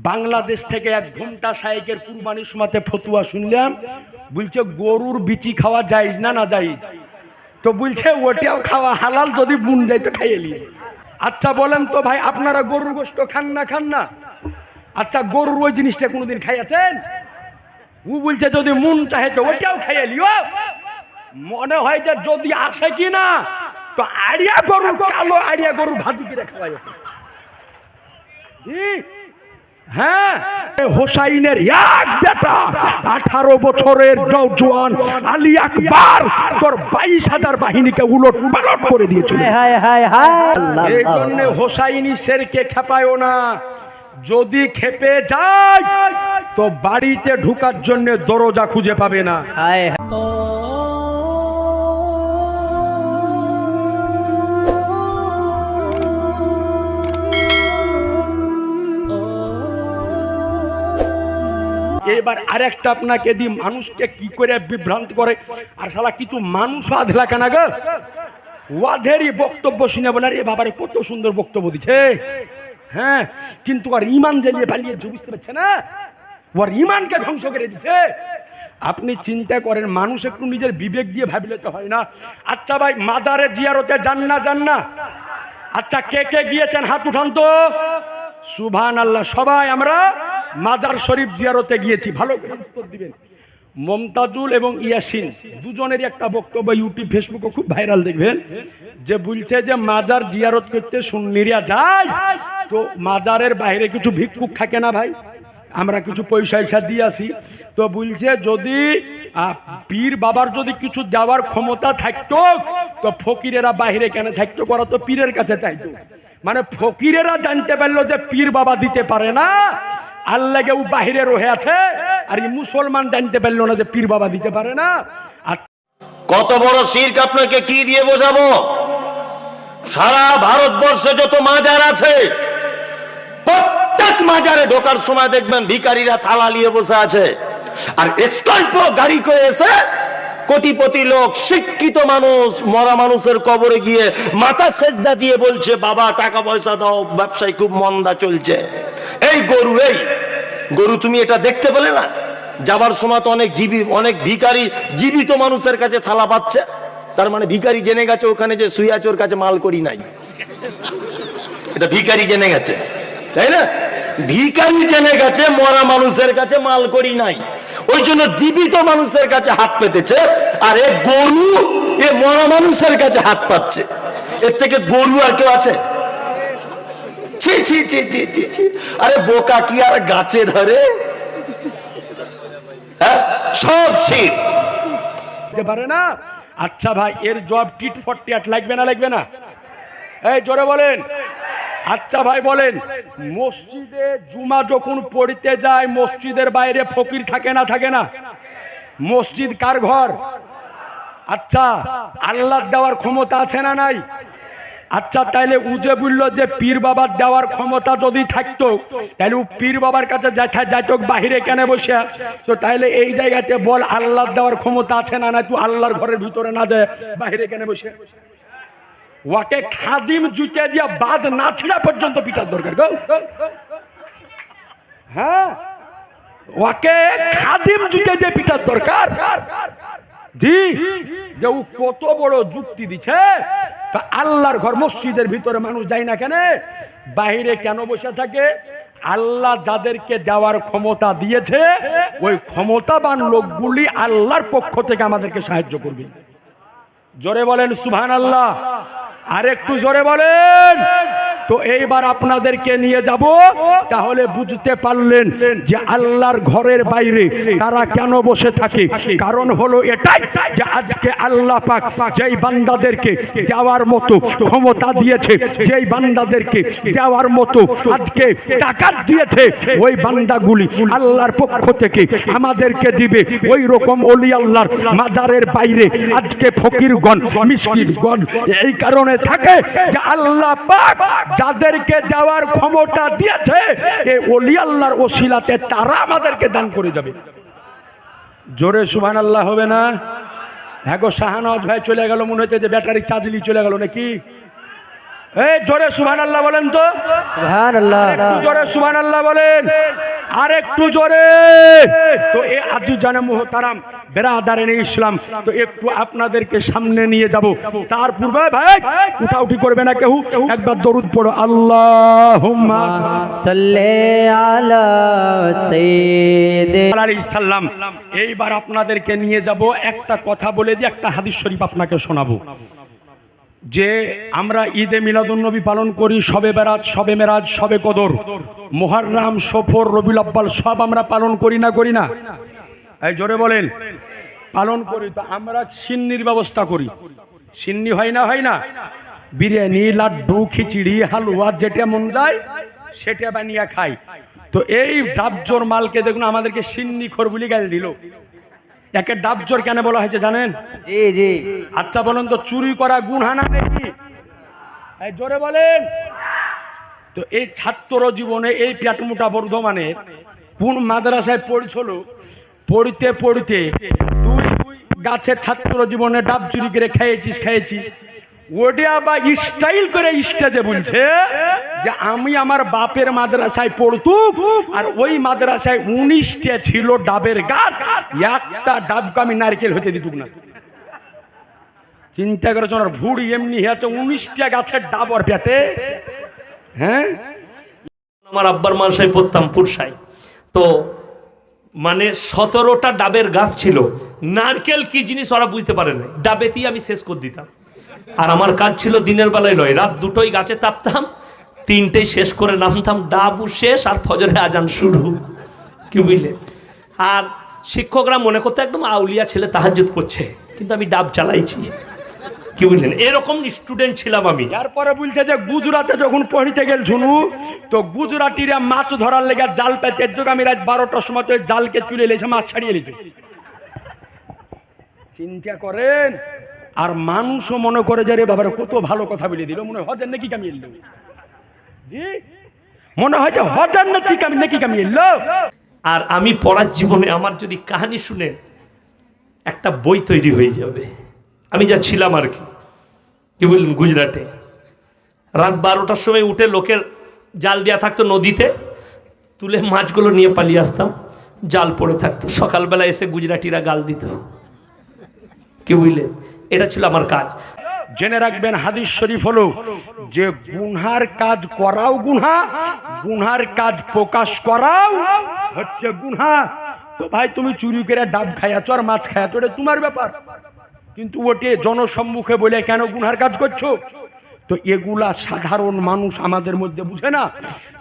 বাংলাদেশ থেকে এক ঘন্টা শায়েকের কুরবানির সময়তে ফতুয়া শুনলাম, বলছে গরুর বিচি খাওয়া জায়েজ না না জায়েজ? তো বলছে ওটাও খাওয়া হালাল, যদি বুন যায় তো খাইয়ে নিয়ে। আচ্ছা বলেন তো ভাই, আপনারা গরুর গোশত খান না খান না? আচ্ছা গরুর ওই জিনিসটা কোনোদিন খাইয়াছেন? ও বলছে যদি মন চাহে তো ওইটাও খাইয়ে লিও। মনে হয় যে যদি আসে কি না তো আড়িয়া গরু, কালো আড়িয়া গরু ভাজি করে খাওয়া যেত। জি হ্যাঁ, হোসাইনের এক বেটা 18 বছরের জওয়ান আলী আকবর তোর 22,000 বাহিনীকে উলট পালট করে দিয়েছিল। এই জন্য হোসাইনি শেরকে খেপায়ও না, যদি খেপে যায় তো বাড়িতে ঢুকার জন্য দরজা খুঁজে পাবে না। এবার আরেকটা আপনাকে দি, মানুষকে কি করে বিভ্রান্ত করে, আর শালা কিছু মানুষ আধলা কেনা গো ওয়াধেরই বক্তব্য শুনে বলে এ বাবারে কত সুন্দর বক্তব্য দিচ্ছে, হ্যাঁ, কিন্তু আর ইমান জ্বালিয়ে পালিয়েছে, বুঝতে পারছে না, ওর ইমানকে ধ্বংস করে দিচ্ছে। আপনি চিন্তা করেন, মানুষ একটু নিজের বিবেক দিয়ে ভাবলে তো হয় না। আচ্ছা ভাই, মাজারে জিয়ারতে যান না যান না? আচ্ছা কে কে গিয়েছেন হাত উঠান তো। সুবহানাল্লাহ, সবাই আমরা মাজার শরীফ জিয়ারতে গিয়েছি। ভালো করে উত্তর দিবেন। মমতাজুল এবং ইয়াসিন দুজনেরই একটা বক্তব্য ইউটিউব ফেসবুকে খুব ভাইরাল, দেখবেন যে বলছে যে মাজার জিয়ারত করতে সুন্নিরা যায় তো মাজারের বাইরে কিছু ভিক্ষুক থাকে না ভাই, আমরা কিছু পয়সা দিয়ে আসি, তো বলছে যদি পীর বাবার যদি কিছু দেওয়ার ক্ষমতা থাকতো তো ফকিরেরা বাইরে কেন থাকতো, করা তো পীরের কাছে চাইতো। মানে ফকিরেরা জানতে পারলো যে পীর বাবা দিতে পারে না, আল্লাহ কেউ বাহিরে রয়ে আছে, আর এই মুসলমান জানতে পারলো না যে পীর বাবা দিতে পারে না। আর কত বড় শিরক আপনাকে কি দিয়ে বোঝাবো? সারা ভারতবর্ষে যত মাজার আছে প্রত্যেক মাজারে ঢোকার সময় দেখবেন ভিখারিরা থালা নিয়ে বসে আছে, আর স্কর্পিও গাড়ি করে এসে কোটিপতি লোক, শিক্ষিত মানুষ মরা মানুষের কবরে গিয়ে মাথা সেজদা দিয়ে বলছে বাবা টাকা পয়সা দাও, ব্যবসায় খুব মন্দা চলছে। এই গরু তুমি এটা দেখতে পেলে না? যাবার সময় তো অনেক ভিখারি জীবিত মানুষের কাছে থালা পাচ্ছে, তার মানে ভিখারি জেনে গেছে ওখানে যে শুয়ে আছে ওর কাছে মাল করি নাই, এটা ভিখারি জেনে গেছে, তাই না? ভিখারি জেনে গেছে মরা মানুষের কাছে মাল করি নাই, ওই জন্য জীবিত মানুষের কাছে হাত পেতেছে। আর এ গরু এ মরা মানুষের কাছে হাত পাচ্ছে, এর থেকে গরু আর কেউ আছে? ছি ছি ছি ছি ছি ছি। আরে বোকা কি আর গাছে ধরে? হ্যাঁ, সব শিরক পারে না। আচ্ছা ভাই, এর জব টিট 48 লাগবে না লাগবে না? এই জোরে বলেন। আচ্ছা ভাই বলেন, মসজিদে জুমা যখন পড়তে যায় মসজিদের বাইরে ফকির থাকে না থাকে না? মসজিদ কার ঘর? আচ্ছা আল্লাহর দেওয়ার ক্ষমতা আছে না নাই? আচ্ছা তাইলে উজে বলল যে পীর বাবার দেওয়ার ক্ষমতা যদি থাকতো তাহলে ও পীর বাবার কাছে যাইতো বাহিরে কেন বসে? তো তাইলে এই জায়গাতে বল আল্লাহর দেওয়ার ক্ষমতা আছে না নাই? তুই আল্লাহর ঘরের ভিতরে না যায় বাহিরে কেন বসে? ওকে খাদিম জুতে দিয়া বাদ না ছিঁড়া পর্যন্ত পিটার দরকার গো। হ্যাঁ, ওকে খাদিম জুতে দিয়ে পিটার দরকার। জি, যে ও কত বড় যুক্তি দিচ্ছে। তা আল্লাহর ঘর মসজিদের ভিতরে মানুষ যায় না কেন, বাহিরে কেন বসে থাকে? আল্লাহ যাদেরকে দেওয়ার ক্ষমতা দিয়েছে ওই ক্ষমতাবান লোকগুলি আল্লাহর পক্ষ থেকে আমাদেরকে সাহায্য করবে। জোরে বলেন সুবহানাল্লাহ, আর একটু জোরে বলেন। তো এইবার আপনাদেরকে নিয়ে যাব, তাহলে বুঝতে পারলেন যে আল্লাহর ঘরের বাইরে তারা কেন বসে থাকে। কারণ হলো এটাই যে আজকে আল্লাহ পাক যেই বান্দাদেরকে দেওয়ার মতো ক্ষমতা দিয়েছে, যেই বান্দাদেরকে দেওয়ার মতো আজকে টাকা দিয়েছে, ওই বান্দাগুলি আল্লাহর পক্ষ থেকে আমাদেরকে দিবে। ওই রকম ওলি আল্লাহর মাজারের বাইরে আজকে ফকিরগণ মিসকিনগণ এই কারণে থাকে যে আল্লাহ পাক যাদেরকে দেওয়ার ক্ষমতা দিয়েছে এই ওলি আল্লাহর ওসিলাতে তারা আমাদেরকে দান করে যাবে। জোরে সুবহানাল্লাহ হবে না? হ্যাঁ গো, শাহানওয়াজ ভাই চলে গেল, মনে হচ্ছে যে ব্যাটারি চার্জলি চলে গেল নাকি? এই জোরে সুবহানাল্লাহ বলেন তো, সুবহানাল্লাহ। একটু জোরে সুবহানাল্লাহ বলেন, আর একটু জোরে। তো এই আজিজানে মুহতারাম বেরাদারানে ইসলাম, তো একটু আপনাদেরকে সামনে নিয়ে যাব। তার পূর্বে ভাই উঠাউঠি করবে না কেউ, একবার দরুদ পড়ো, আল্লাহুম্মা সাল্লি আলা সাইয়্যিদিনা। আলাইহিস সালাম। এইবার আপনাদেরকে নিয়ে যাব, একটা কথা বলে দিয়ে একটা হাদিস শরীফ আপনাকে শোনাবো। যে আমরা ঈদে মিলাদুন্নবী পালন করি, শবে বেরাত, শবে মেরাজ, শবে কদর, মুহররম, সফর, রবিউল আউয়াল সব আমরা পালন করি না, করি না? এই জোরে বলেন, পালন করি। তো আমরা সিন্নির ব্যবস্থা করি, সিন্নি হয় না, হয় না? বিরিয়ানি, লাড্ডু, খিচুড়ি, হালুয়া, যেটা মন যায় সেটা বানিয়ে খাই। তো এই ডাবজোর মালকে দেখুন আমাদেরকে সিন্নি খোর বলে গাল দিল। একে ডাবজোর কেন বলা হয়েছে জানেন? জি জি। আচ্ছা বলুন তো, চুরি করা গুনাহ না নাকি? এই জোরে বলেন। তো এই ছাত্র জীবনে এই পেটমোটা বর্ধমানের কোন মাদ্রাসায় পড়ছিল, পড়তে পড়তে তুই গাছের ছাত্র জীবনে ডাব চুরি করে খেয়েছিস, ওটা বা স্টাইল করে স্টেজে বলছে যে আমি আমার বাপের মাদ্রাসায় পড়তুম, আর ওই মাদ্রাসায় 19টা ছিল ডাবের গাছ, একটা ডাবকে আমি নারকেল হতে দিতুক না। চিন্তা করে চলার ভুড়ি এমনি হয়েছে, 19টা গাছের ডাব ওর পেটে। হ্যাঁ, আমার আব্বার মাসায় পড়তাম পুরসাই, তো মানে 17টা ডাবের গাছ ছিল। নারকেল কি জিনিস ওরা বুঝতে পারে না, ডাবেতেই আমি শেষ করে দিতাম। আর আমার কাজ ছিল দিনের বেলায় নয়, রাত 2টোই গাছে তাপতাম, 3টেই শেষ করে নামতাম, ডাবও শেষ আর ফজরের আজান শুরু। কি বুঝলে? আর শিক্ষকরা মনে করতো একদম আউলিয়া ছেলে তাহাজ্জুদ পড়ছে, কিন্তু আমি ডাব চালাইছি। কি বুঝলেন? এরকম স্টুডেন্ট ছিলাম আমি। তারপরে বলছে যে গুজরাটে যখন পড়িতে গেল শুনু, তো গুজরাটিরা মাছ ধরার লেগে জাল পেতে, আমি রাত 12টার সময় তো জালকে তুলে এলেছে, মাছ ছাড়িয়ে এলেছে। চিন্তা করেন। আর মানুষও মনে করে যে রে বাবার কত ভালো কথা বলে দিল, মনে হয় হজার নাকি কামিয়ে এলো। জি, মনে হয় যে হজার নাকি কামিয়ে এলো। আর আমি পড়ার জীবনে আমার যদি কাহিনী শুনেন, একটা বই তৈরি হয়ে যাবে। আমি যা ছিলাম আর কি বললেন, গুজরাটে রাত 12টার সময় উঠে লোকের জাল দেওয়া থাকতো নদীতে, তুলে মাছগুলো নিয়ে পালিয়ে আসতাম, জাল পড়ে থাকতো, সকালবেলা এসে গুজরাটিরা গাল দিত। কি বুঝলেন? এটা ছিল আমার কাজ। জেনে রাখবেন, হাদিস শরীফ হলো যে গুনহার কাজ করাও গুনহা, গুনহার কাজ প্রকাশ করাও হচ্ছে গুনহা। তো ভাই তুমি চুরি করে ডাব খাইয়াছো আর মাছ খাইয়াছো, এটা তোমার ব্যাপার, কিন্তু ওটে জনসম্মুখে বলে কেন গুনহার কাজ করছো? তো এগুলা সাধারণ মানুষ আমাদের মধ্যে বুঝে না।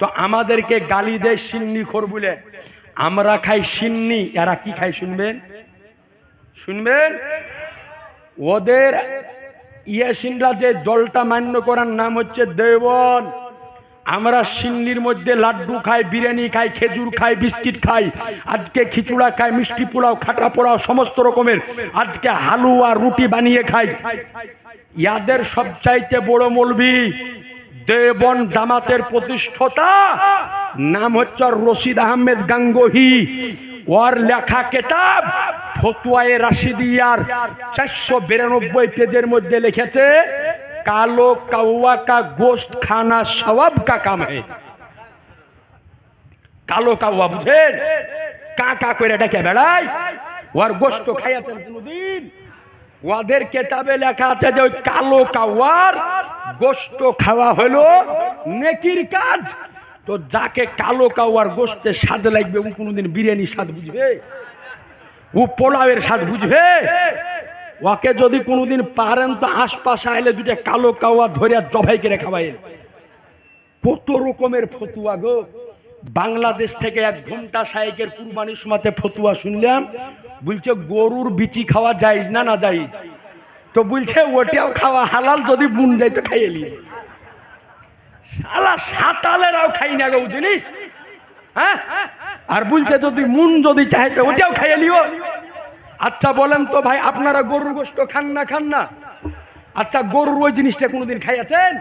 তো আমাদেরকে গালি দেয় সিন্নি খোর বলে। আমরা খাই সিন্নি, এরা কি খাই শুনবেন? ওদের ইয়াসিনরা যে দলটা মান্য করার নাম হচ্ছে দেবন। আমরা সিন্নির মধ্যে লাড্ডু খাই, বিরিয়ানি খাই, খেজুর খাই, বিস্কিট খাই, আজকে খিচুড়া খাই, মিষ্টি পোলাও, খাটা পোলাও, সমস্ত রকমের আজকে হালুয়া রুটি বানিয়ে খাই। ইয়াদের সবচাইতে বড় মৌলবি দেবন জামাতের প্রতিষ্ঠাতা, নাম হচ্ছে রশিদ আহমেদ গাঙ্গোহী। ওর লেখা কিতাব ফতোয়ায়ে রাশিদিয়ার 492 পেজের মধ্যে লিখেছে, কালো কাউয়া কা গোশত খানা সওয়াব কা কাম है। কালো কাউয়া বুঝেন? কা কা করে ডেকে বেড়ায়, ওর গোশত খাইয়াছেন কোনদিন? ওদের কিতাবে লেখা আছে যে ওই কালো কাউয়ার গোশত খাওয়া হলো নেকির কাজ। তো যাকে কালো কাউয়ার গোশতের স্বাদ লাগবে, ও কোনদিন বিরিয়ানির স্বাদ বুঝবে? ও পোলাওয়ের স্বাদ বুঝবে? ওকে যদি কোনোদিন পারেন তো আশপাশে আইলে দুটা কালো কাউয়া ধরে জবাই করে খাওয়াইল। কত রকমের ফতুয়া গো। বাংলাদেশ থেকে 1 ঘন্টা শায়েকের কুরবানির সময়তে ফতুয়া শুনলাম, বলছে গরুর বিচি খাওয়া জায়েজ না, না জায়েজ? তো বলছে ওটাও খাওয়া হালাল, যদি বুন যায় তো খাইয়ে নিয়ে। শালা সাতালেরাও খাই না গো, জিনিস। হ্যাঁ, আর বলছে যদি মুন যদি চাহে তো ওটাও খাইয়ে নিও। আচ্ছা বলেন তো ভাই, আপনারা গরুর গোশত খান না? আচ্ছা গরুর ওই জিনিসটা কোনোদিন খাইয়াছেন?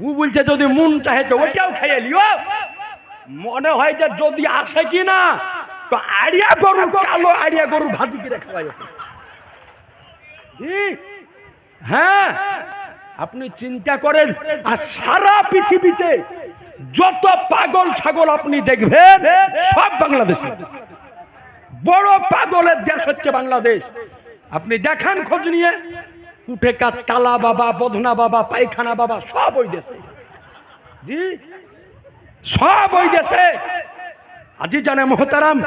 ও বলছে যদি মন চাহে তো ওটাও খাইয়ে লিও। মনে হয় যে যদি আসে কি না, তো আড়িয়া গরু, কালো আড়িয়া গরু ভাজি করে খাওয়াই। জি হ্যাঁ, আপনি চিন্তা করেন, আর সারা পৃথিবীতে যত পাগল ছাগল আপনি দেখবেন সব বাংলাদেশে। বড় পাগলের দেশ হচ্ছে বাংলাদেশ। আপনি দেখান খোঁজ নিয়ে, কুঠেকার তালা বাবা, বধনা বাবা, পায়খানা বাবা সব ওই দেশে। জি, সব ওই দেশে। আজি জানে মোহতারাম,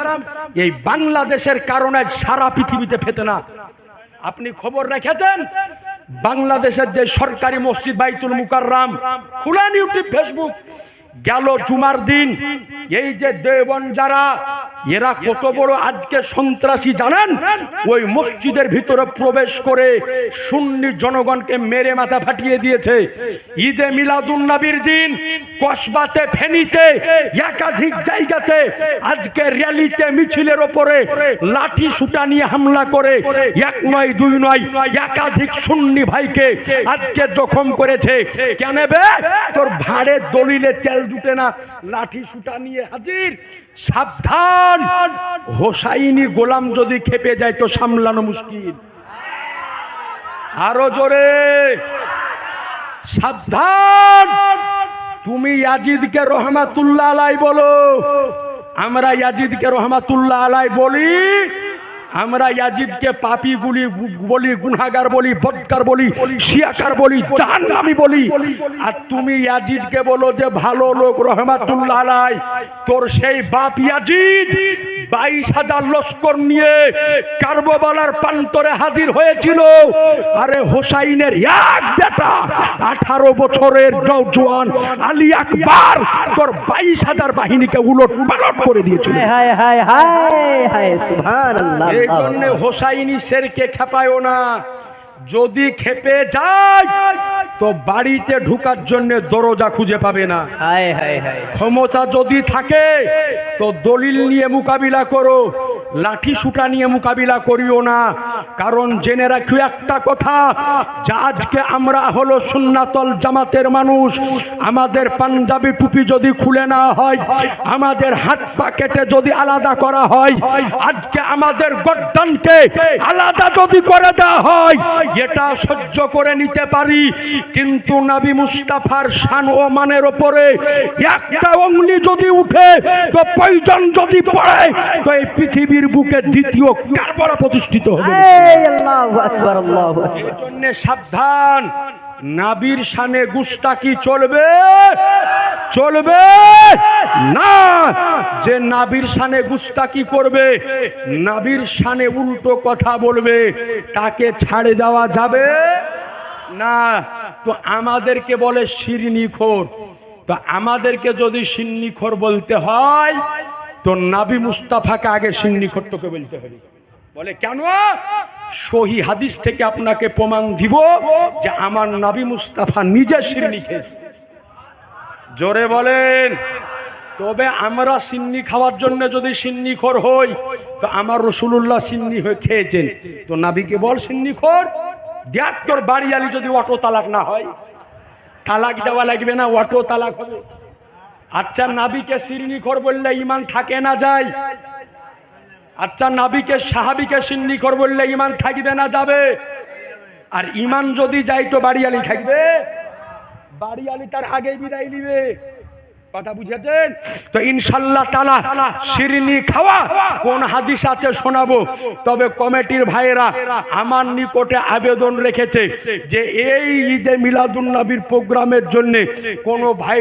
এই বাংলাদেশের কারণে সারা পৃথিবীতে ফেতনা। আপনি খবর রেখেছেন, বাংলাদেশের যে সরকারি মসজিদ বাইতুল মুকাররম, খুলেন ইউটিউব ফেসবুক, গেল জুমার দিন এই যে দেওবন্দ যারা, এরা কত বড় আজকে সন্ত্রাসী জানেন? ওই মসজিদের ভিতরে প্রবেশ করে সুন্নি জনগণকে মেরে মাথা ফাটিয়ে দিয়েছে। ঈদে মিলাদুন নবীর দিন কসবাতে, ফেনীতে, একাধিক জায়গাতে আজকে র্যালিতে, মিছিলের ওপরে লাঠি সুটা নিয়ে হামলা করে এক নয় দুই নয় একাধিক সুন্নি ভাইকে আজকে জখম করেছে। কেন বে? তোর ভাড়ের দলিলে তেল জুটে না, লাঠি সুটা নিয়ে হাজির। সাবধান, হোসাইনি গোলাম যদি খেপে যায় তো সামলানো মুশকিল। আরো জোরে, সাবধান। তুমি ইয়াজিদকে রহমাতুল্লাহ আলাই বলো, আমরা ইয়াজিদকে রহমাতুল্লাহ আলাই বলি, আমরা ইয়াজিদকে পাপী বলি, গুনাহগার বলি, বদকার বলি, শিয়াকার বলি, জাহান্নামী বলি। আর তুমি ইয়াজিদকে বলো যে ভালো লোক রহমাতুল্লাহ আলাই। তোর সেই বাপ ইয়াজিদ 22,000 লস্কর নিয়ে কারবালার প্রান্তরে হাজির হয়েছিল। আরে হোসাইনের এক বেটা 18 বছরের জওয়ান আলী আকবর তোর 22,000 বাহিনীকে উলট পালট করে দিয়েছিল। হায় হায় হায় হায় সুবহানাল্লাহ। এই জন্য হোসাইনি শেরকে খেপায়ও না। যদি খেপে যায় তো বাড়িতে ঢুকার জন্য দরজা খুঁজে পাবে না। হায় হায় হায়। ক্ষমতা যদি থাকে তো দলিল নিয়ে মোকাবিলা করো, লাঠি সুটা নিয়ে মোকাবিলা করিও না। কারণ জেনে রাখো একটা কথা, যে আজকে আমরা হলো সুন্নাতুল জামাতের মানুষ, আমাদের পাঞ্জাবি টুপি যদি খুলে না হয়, আমাদের হাত পা কেটে যদি আলাদা করা হয়, আজকে আমাদের গর্দানকে আলাদা যদি করে দেওয়া হয়, এটা সহ্য করে নিতে পারি। কিন্তু নবী মুস্তাফার শান ও মানের উপরে একটা অঙ্গুলি যদি উঠে তো প্রয়োজন যদি পড়ে তো এই পৃথিবীর বুকে দ্বিতীয় কারবালা প্রতিষ্ঠিত হবে। আল্লাহু আকবার, আল্লাহু আকবার। এই জন্য সাবধান, নবীর শানে গুস্তাকি চলবে চলবে না। যে নবীর শানে গুস্তাকি করবে, নবীর শানে উল্টো কথা বলবে, তাকে ছাড়ে দেওয়া যাবে না। তো আমাদেরকে বলে শিরনিখোর। তো আমাদেরকে যদি শিরনিখোর বলতে হয় তো নবী মুস্তাফাকে আগে শিরনিখোর তোকে বলতে হবে। বলে কেন? সহি হাদিস থেকে আপনাকে প্রমাণ দিব যে আমার নবী মুস্তাফা নিজে সিন্নি খেয়েছে। জোরে বলেন। তবে আমরা সিন্নি খাওয়ার জন্য যদি সিন্নিখোর হই তো আমার রাসূলুল্লাহ সিন্নি হয়ে খেয়েছেন, তো নবীকে বল সিন্নিখোর। দেখ তোর বাড়িয়ালি যদি অটো তালাক না হয়, তালাক দেওয়া লাগবে না, অটো তালাক হবে। আচ্ছা, নবীকে সিন্নিখোর বললে ঈমান থাকে না যায়? আচ্ছা, নবীকে সাহাবীকে সিন্নিখোর বললে ঈমান থাকবে না যাবে? আর ঈমান যদি যায় তো বাড়িয়ালি থাকবে? বাড়িয়ালি তার আগেই বিদায় নিবে। কথা বুঝেছেন তো? ইনশাআল্লাহ তাআলা শিরনি খাওয়া কোন হাদিস আছে শোনাবো। তবে কমিটির ভাইয়েরা আমার নিকটে আবেদন রেখেছে যে এই ঈদে মিলাদুন নবীর প্রোগ্রামের জন্য কোন ভাই